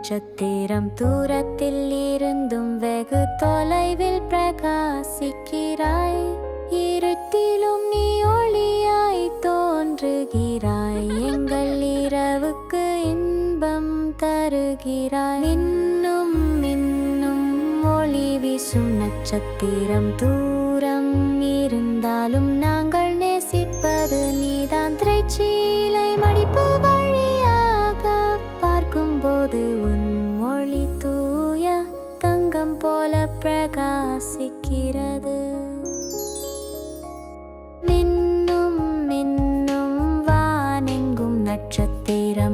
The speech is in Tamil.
நட்சத்திரம் தூரத்தில் இருந்தும் வெகு தொலைவில் பிரகாசிக்கிறாய். இருட்டிலும் நீ ஒளியாய் தோன்றுகிறாய். எங்கள் இரவுக்கு இன்பம் தருகிறாய். இன்னும் இன்னும் ஒளி வீசும் நட்சத்திரம் தூரம் இருந்தாலும் நாங்கள் நேசிப்பது நீதான். திரைச்சீலை மடிப்பு வழியாக பார்க்கும்போது உன் ஒளி தூய தங்கம் போல பிரகாசிக்கிறது. மின்னும் மின்னும் வானெங்கும் நட்சத்திரம்